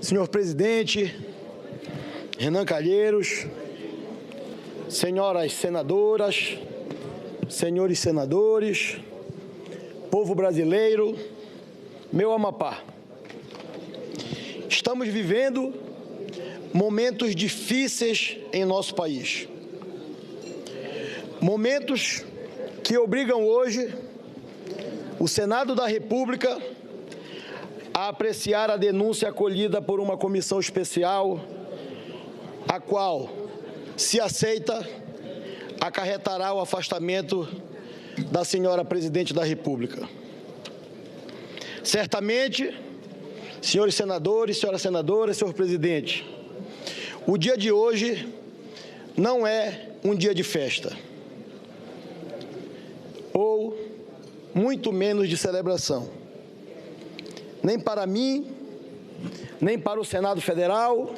Senhor presidente, Renan Calheiros, senhoras senadoras, senhores senadores, povo brasileiro, meu Amapá. Estamos vivendo momentos difíceis em nosso país. Momentos que obrigam hoje o Senado da República a apreciar a denúncia acolhida por uma comissão especial, a qual, se aceita, acarretará o afastamento da senhora presidente da República. Certamente, senhores senadores, senhoras senadoras, senhor presidente, o dia de hoje não é um dia de festa, ou muito menos de celebração. Nem para mim, nem para o Senado Federal,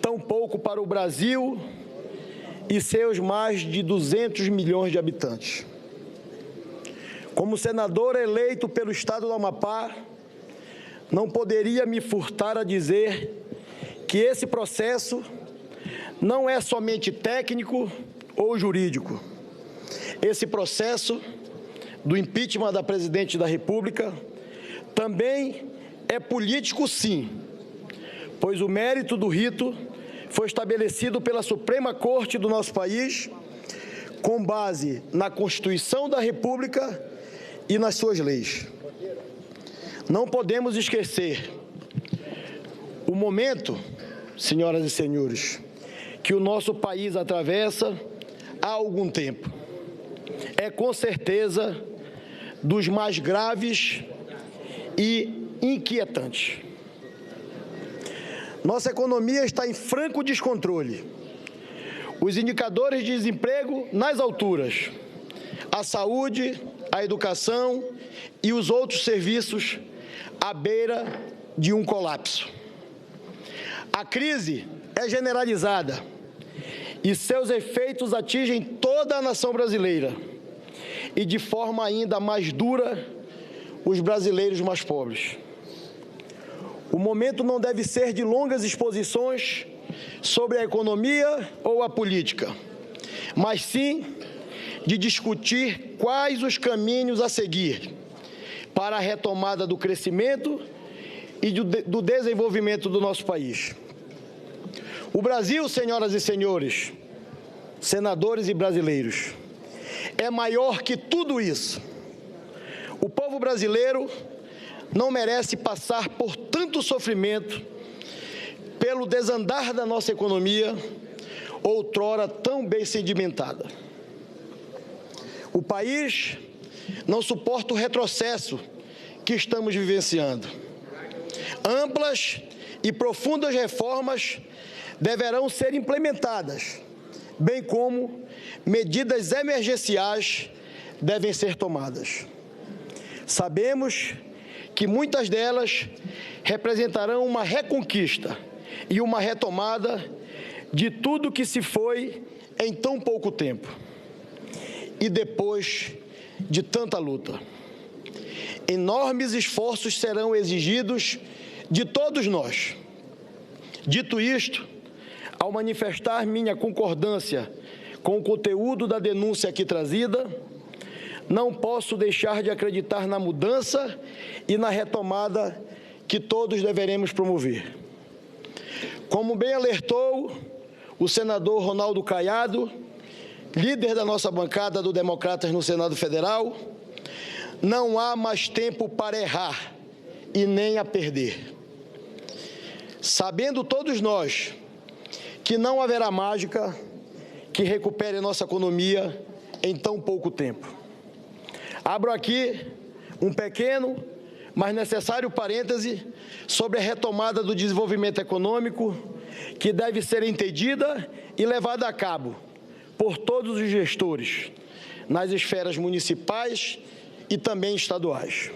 tampouco para o Brasil e seus mais de 200 milhões de habitantes. Como senador eleito pelo Estado do Amapá, não poderia me furtar a dizer que esse processo não é somente técnico ou jurídico. Esse processo do impeachment da presidente da República também é político, sim, pois o mérito do rito foi estabelecido pela Suprema Corte do nosso país com base na Constituição da República e nas suas leis. Não podemos esquecer o momento, senhoras e senhores, que o nosso país atravessa há algum tempo. É com certeza dos mais graves e inquietantes. Nossa economia está em franco descontrole. Os indicadores de desemprego nas alturas. A saúde, a educação e os outros serviços à beira de um colapso. A crise é generalizada e seus efeitos atingem toda a nação brasileira e de forma ainda mais dura os brasileiros mais pobres. O momento não deve ser de longas exposições sobre a economia ou a política, mas sim de discutir quais os caminhos a seguir para a retomada do crescimento e do desenvolvimento do nosso país. O Brasil, senhoras e senhores, senadores e brasileiros, é maior que tudo isso. O povo brasileiro não merece passar por tanto sofrimento pelo desandar da nossa economia, outrora tão bem sedimentada. O país não suporta o retrocesso que estamos vivenciando. Amplas e profundas reformas deverão ser implementadas, bem como medidas emergenciais devem ser tomadas. Sabemos que muitas delas representarão uma reconquista e uma retomada de tudo que se foi em tão pouco tempo e depois de tanta luta. Enormes esforços serão exigidos de todos nós. Dito isto, ao manifestar minha concordância com o conteúdo da denúncia aqui trazida, não posso deixar de acreditar na mudança e na retomada que todos deveremos promover. Como bem alertou o senador Ronaldo Caiado, líder da nossa bancada do Democratas no Senado Federal, não há mais tempo para errar e nem a perder. Sabendo todos nós que não haverá mágica que recupere a nossa economia em tão pouco tempo. Abro aqui um pequeno, mas necessário parêntese sobre a retomada do desenvolvimento econômico que deve ser entendida e levada a cabo por todos os gestores, nas esferas municipais e também estaduais.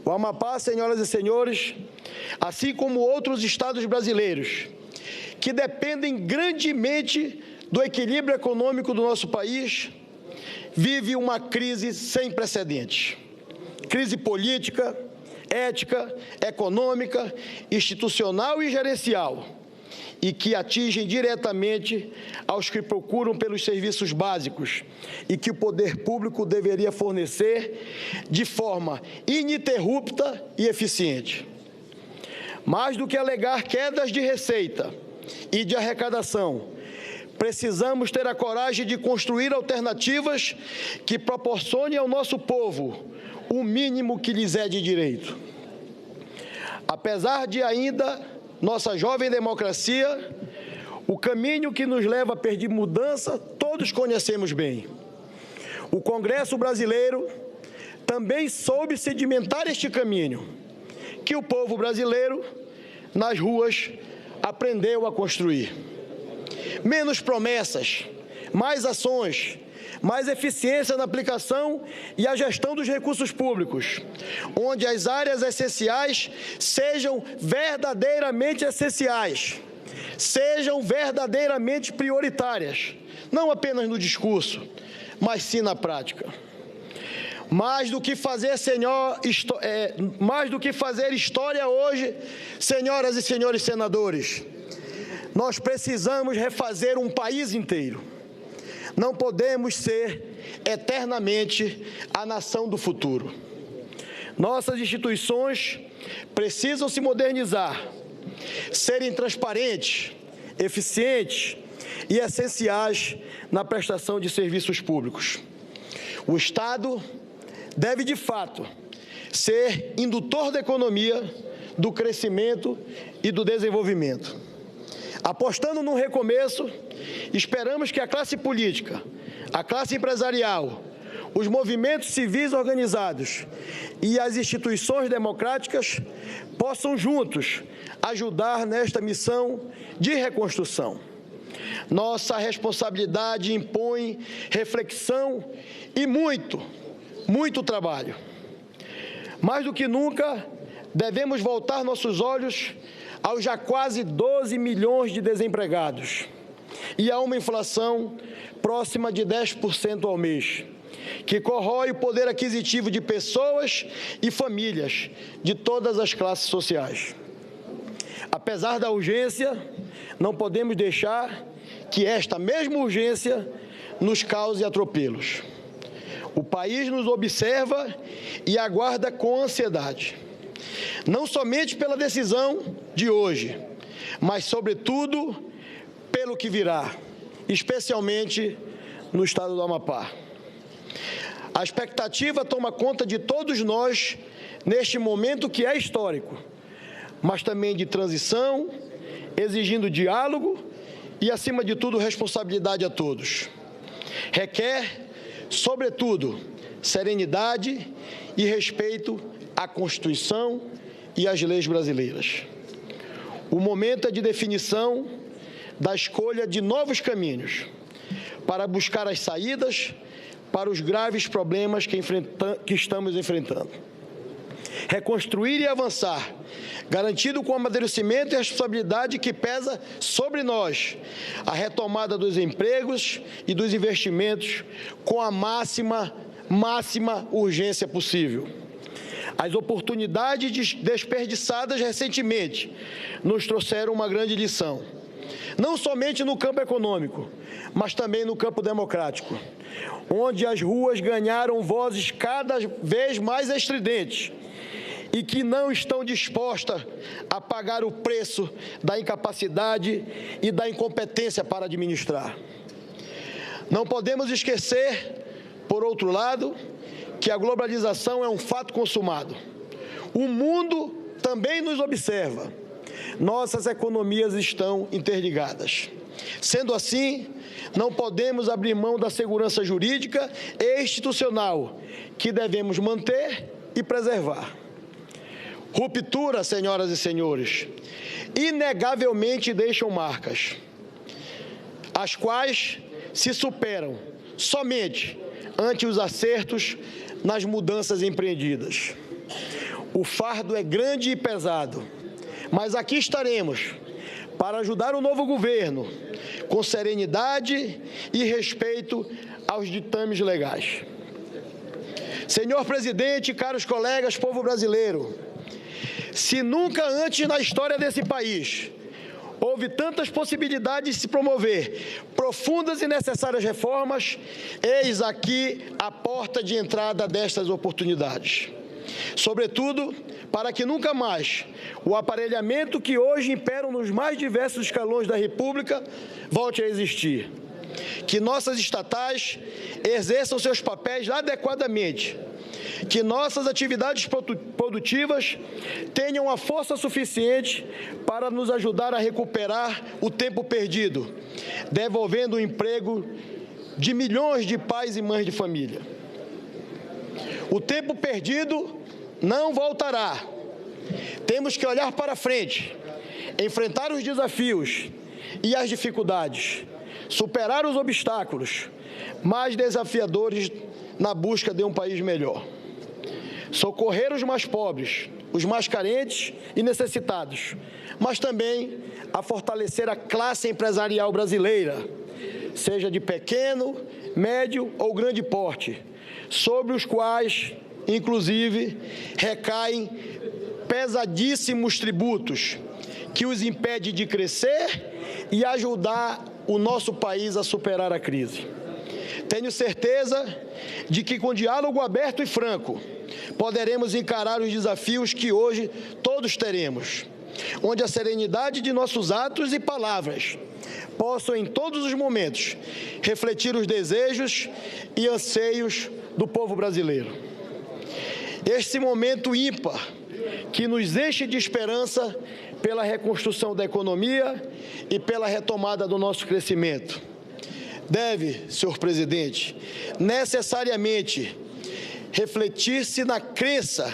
O Amapá, senhoras e senhores, assim como outros estados brasileiros, que dependem grandemente do equilíbrio econômico do nosso país, vive uma crise sem precedentes. Crise política, ética, econômica, institucional e gerencial, e que atingem diretamente aos que procuram pelos serviços básicos e que o poder público deveria fornecer de forma ininterrupta e eficiente. Mais do que alegar quedas de receita e de arrecadação, precisamos ter a coragem de construir alternativas que proporcionem ao nosso povo o mínimo que lhes é de direito. Apesar de ainda nossa jovem democracia, o caminho que nos leva a pedir mudança, todos conhecemos bem. O Congresso brasileiro também soube sedimentar este caminho, que o povo brasileiro, nas ruas, aprendeu a construir. Menos promessas, mais ações, mais eficiência na aplicação e a gestão dos recursos públicos, onde as áreas essenciais sejam verdadeiramente essenciais, sejam verdadeiramente prioritárias, não apenas no discurso, mas sim na prática. Mais do que fazer história hoje, senhoras e senhores senadores, nós precisamos refazer um país inteiro. Não podemos ser eternamente a nação do futuro. Nossas instituições precisam se modernizar, serem transparentes, eficientes e essenciais na prestação de serviços públicos. O Estado deve, de fato, ser indutor da economia, do crescimento e do desenvolvimento. Apostando num recomeço, esperamos que a classe política, a classe empresarial, os movimentos civis organizados e as instituições democráticas possam juntos ajudar nesta missão de reconstrução. Nossa responsabilidade impõe reflexão e muito trabalho. Mais do que nunca, devemos voltar nossos olhos aos já quase 12 milhões de desempregados e a uma inflação próxima de 10% ao mês, que corrói o poder aquisitivo de pessoas e famílias de todas as classes sociais. Apesar da urgência, não podemos deixar que esta mesma urgência nos cause atropelos. O país nos observa e aguarda com ansiedade, não somente pela decisão de hoje, mas, sobretudo, pelo que virá, especialmente no estado do Amapá. A expectativa toma conta de todos nós neste momento que é histórico, mas também de transição, exigindo diálogo e, acima de tudo, responsabilidade a todos. Requer, sobretudo, serenidade e respeito à Constituição e às leis brasileiras. O momento é de definição da escolha de novos caminhos para buscar as saídas para os graves problemas que estamos enfrentando. Reconstruir e avançar, garantido com o amadurecimento e a responsabilidade que pesa sobre nós, a retomada dos empregos e dos investimentos com a máxima urgência possível. As oportunidades desperdiçadas recentemente nos trouxeram uma grande lição, não somente no campo econômico, mas também no campo democrático, onde as ruas ganharam vozes cada vez mais estridentes e que não estão dispostas a pagar o preço da incapacidade e da incompetência para administrar. Não podemos esquecer, por outro lado, que a globalização é um fato consumado. O mundo também nos observa. Nossas economias estão interligadas. Sendo assim, não podemos abrir mão da segurança jurídica e institucional, que devemos manter e preservar. Ruptura, senhoras e senhores, inegavelmente deixam marcas, as quais se superam somente ante os acertos nas mudanças empreendidas. O fardo é grande e pesado, mas aqui estaremos para ajudar o novo governo com serenidade e respeito aos ditames legais. Senhor presidente, caros colegas, povo brasileiro, Se nunca antes na história desse país houve tantas possibilidades de se promover profundas e necessárias reformas, eis aqui a porta de entrada destas oportunidades. Sobretudo, para que nunca mais o aparelhamento que hoje impera nos mais diversos escalões da República volte a existir. Que nossas estatais exerçam seus papéis adequadamente, que nossas atividades produtivas tenham a força suficiente para nos ajudar a recuperar o tempo perdido, devolvendo o emprego de milhões de pais e mães de família. O tempo perdido não voltará. Temos que olhar para frente, enfrentar os desafios e as dificuldades, superar os obstáculos mais desafiadores na busca de um país melhor. Socorrer os mais pobres, os mais carentes e necessitados, mas também a fortalecer a classe empresarial brasileira, seja de pequeno, médio ou grande porte, sobre os quais, inclusive, recaem pesadíssimos tributos que os impedem de crescer e ajudar o nosso país a superar a crise. Tenho certeza de que, com diálogo aberto e franco, poderemos encarar os desafios que hoje todos teremos, onde a serenidade de nossos atos e palavras possam, em todos os momentos, refletir os desejos e anseios do povo brasileiro. Este momento ímpar, que nos enche de esperança pela reconstrução da economia e pela retomada do nosso crescimento, deve, senhor presidente, necessariamente refletir-se na crença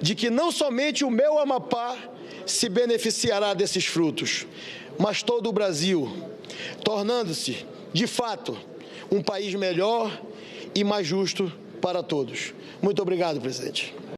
de que não somente o meu Amapá se beneficiará desses frutos, mas todo o Brasil, tornando-se, de fato, um país melhor e mais justo para todos. Muito obrigado, presidente.